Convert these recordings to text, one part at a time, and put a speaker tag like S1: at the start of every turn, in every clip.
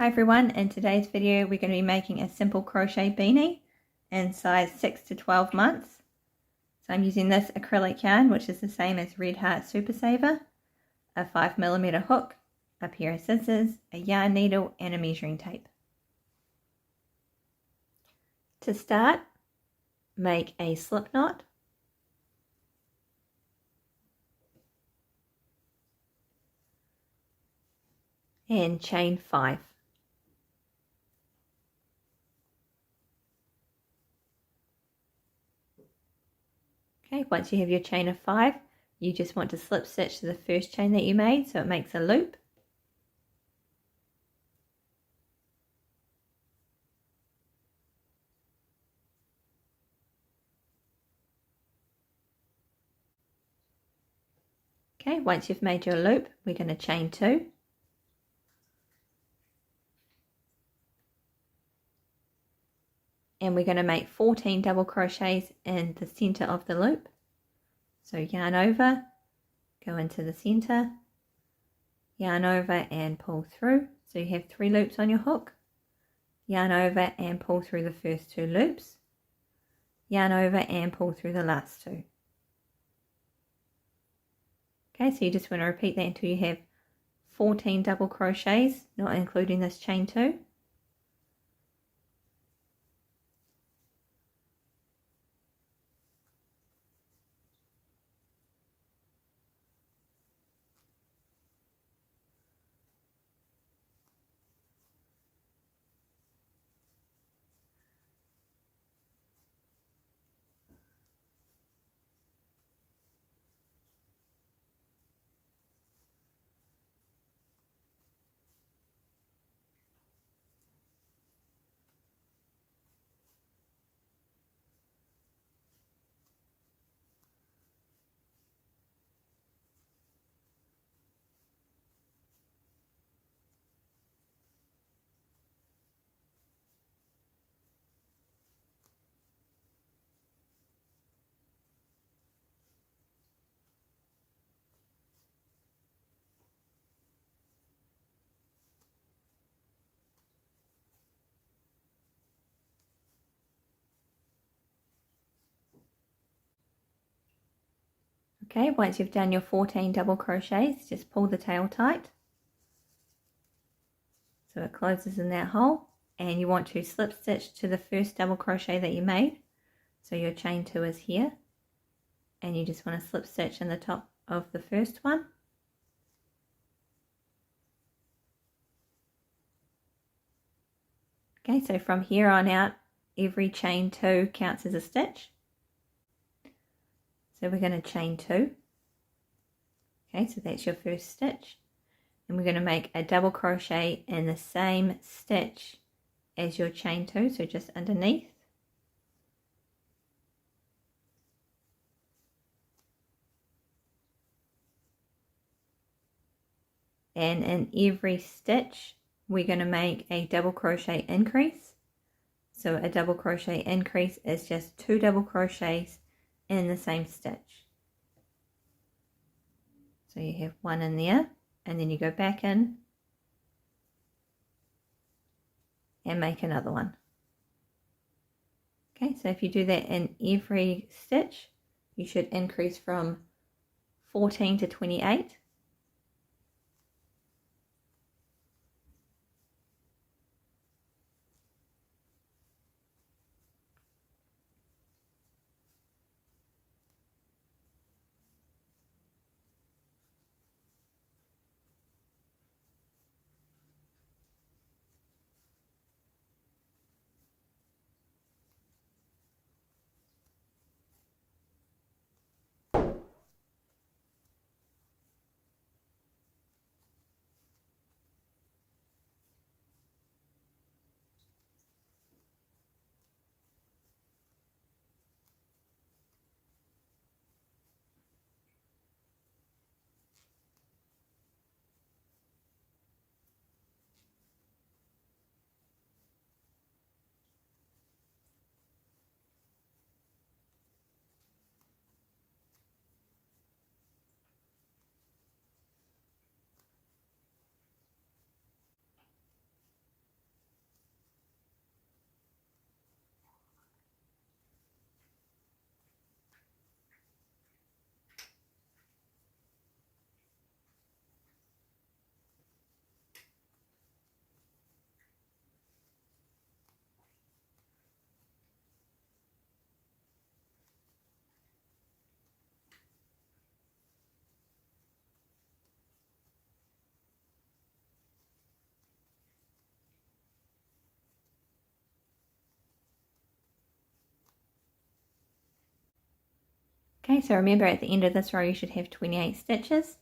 S1: Hi everyone, in today's video we're going to be making a simple crochet beanie in size 6 to 12 months. So I'm using this acrylic yarn, which is the same as Red Heart Super Saver, a 5mm hook, a pair of scissors, a yarn needle and a measuring tape. To start, make a slip knot. And chain 5. Okay, once you have your chain of 5, you just want to slip stitch to the first chain that you made so it makes a loop. Okay, once you've made your loop, we're going to chain 2. And we're going to make 14 double crochets in the center of the loop. So yarn over, go into the center, yarn over and pull through. So you have 3 loops on your hook. Yarn over and pull through the first 2 loops. Yarn over and pull through the last 2. Okay, so you just want to repeat that until you have 14 double crochets, not including this chain 2. Okay, once you've done your 14 double crochets, just pull the tail tight so it closes in that hole, and you want to slip stitch to the first double crochet that you made. So your chain 2 is here, and you just want to slip stitch in the top of the first one. Okay, so from here on out, every chain 2 counts as a stitch. So we're going to chain 2. Okay, so that's your first stitch. And we're going to make a double crochet in the same stitch as your chain 2, so just underneath. And in every stitch, we're going to make a double crochet increase. So a double crochet increase is just 2 double crochets in the same stitch. So you have 1 in there, and then you go back in and make another one. Okay, so if you do that in every stitch, you should increase from 14 to 28. Okay, so remember at the end of this row you should have 28 stitches.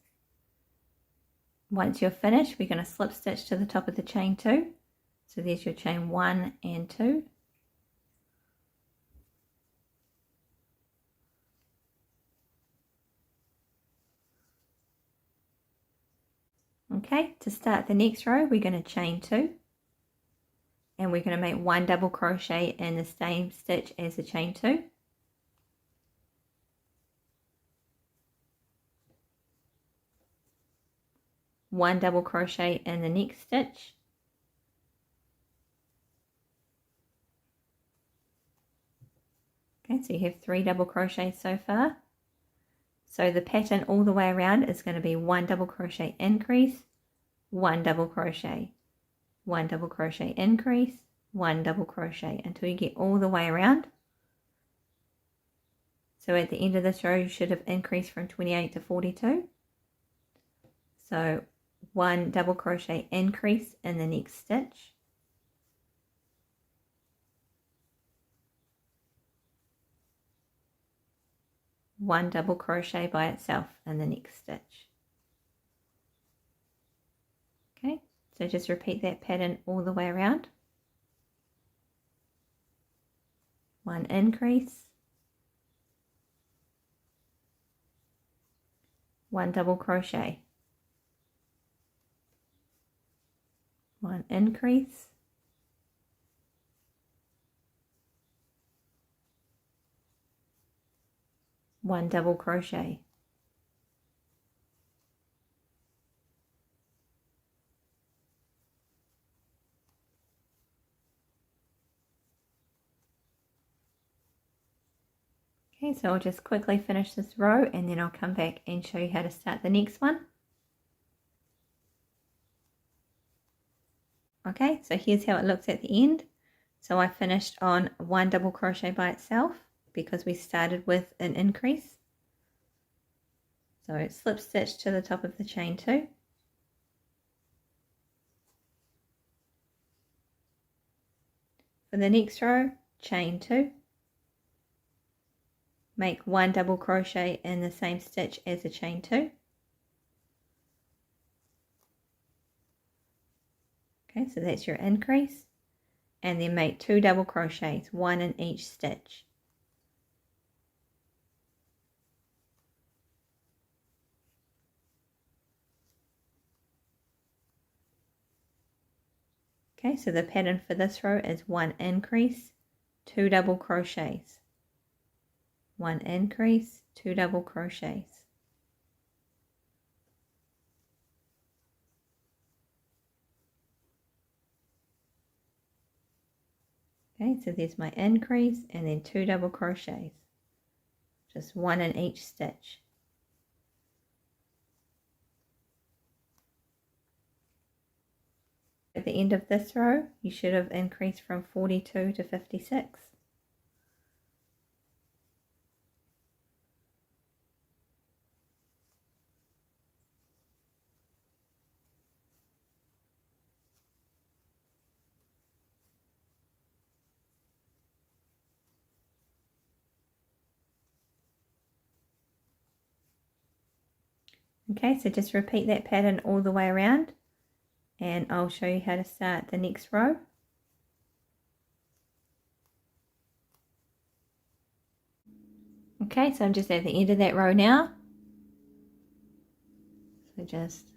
S1: Once you're finished, we're going to slip stitch to the top of the chain 2. So there's your chain 1 and 2. Okay, to start the next row, we're going to chain 2. And we're going to make 1 double crochet in the same stitch as the chain 2. One double crochet in the next stitch. Okay, so you have 3 double crochets so far. So the pattern all the way around is going to be 1 double crochet increase, 1 double crochet, 1 double crochet increase, 1 double crochet until you get all the way around. So at the end of this row you should have increased from 28 to 42. So 1 double crochet increase in the next stitch. One double crochet by itself in the next stitch. Okay, so just repeat that pattern all the way around. 1 increase, 1 double crochet, 1 increase, 1 double crochet, okay, so I'll just quickly finish this row and then I'll come back and show you how to start the next one. Okay, so here's how it looks at the end. So I finished on 1 double crochet by itself because we started with an increase. So slip stitch to the top of the chain 2. For the next row, chain 2. Make 1 double crochet in the same stitch as the chain 2. Okay, so that's your increase. And then make 2 double crochets, 1 in each stitch. Okay, so the pattern for this row is 1 increase, 2 double crochets. 1 increase, 2 double crochets. Okay, so there's my increase and then 2 double crochets. Just 1 in each stitch. At the end of this row, you should have increased from 42 to 56. Okay, so just repeat that pattern all the way around and I'll show you how to start the next row. Okay, so I'm just at the end of that row now. So just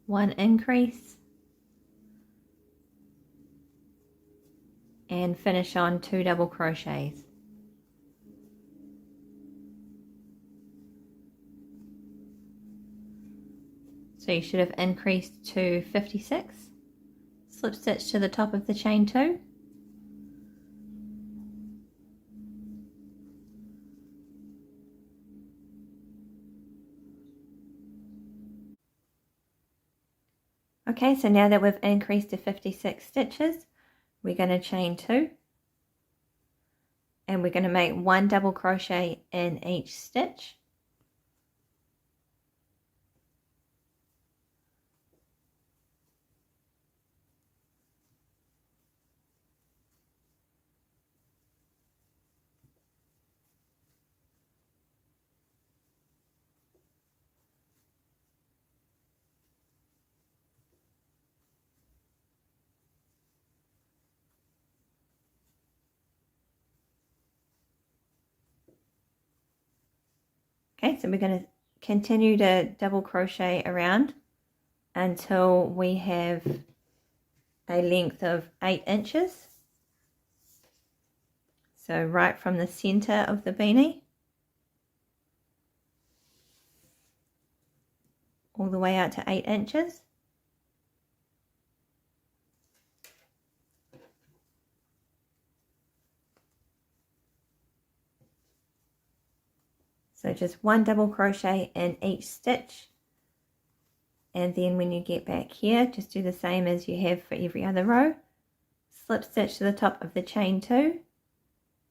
S1: 1 increase and finish on 2 double crochets. So you should have increased to 56. Slip stitch to the top of the chain 2. Okay, so now that we've increased to 56 stitches, we're going to chain 2. And we're going to make 1 double crochet in each stitch. Okay, so we're going to continue to double crochet around until we have a length of 8 inches. So right from the center of the beanie all the way out to 8 inches. So just one double crochet in each stitch, and then when you get back here, just do the same as you have for every other row. Slip stitch to the top of the chain 2,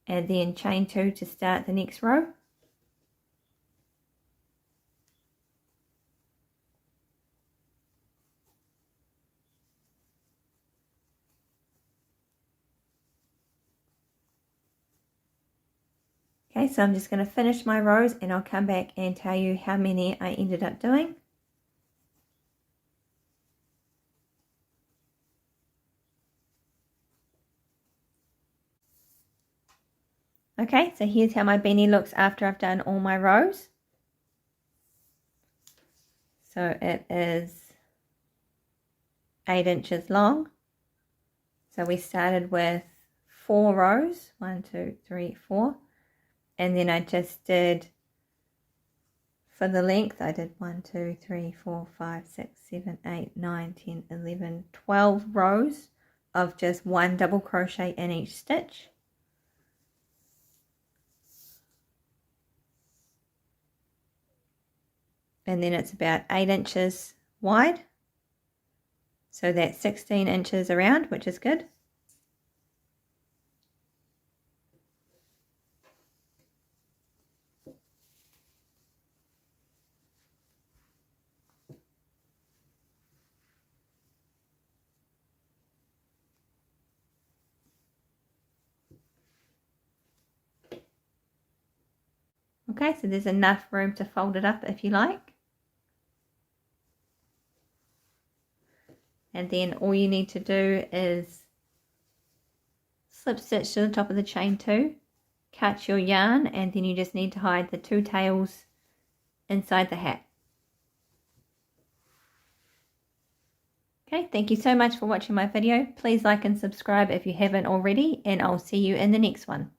S1: and then chain 2 to start the next row. Okay, so I'm just going to finish my rows and I'll come back and tell you how many I ended up doing. Okay, so here's how my beanie looks after I've done all my rows. So it is 8 inches long. So we started with 4 rows, 1, 2, 3, 4. And then I just did, for the length, I did 1, 2, 3, 4, 5, 6, 7, 8, 9, 10, 11, 12 rows of just one double crochet in each stitch. And then it's about 8 inches wide. So that's 16 inches around, which is good. Okay, so there's enough room to fold it up if you like. And then all you need to do is slip stitch to the top of the chain 2, cut your yarn, and then you just need to hide the 2 tails inside the hat. Okay, thank you so much for watching my video. Please like and subscribe if you haven't already, and I'll see you in the next one.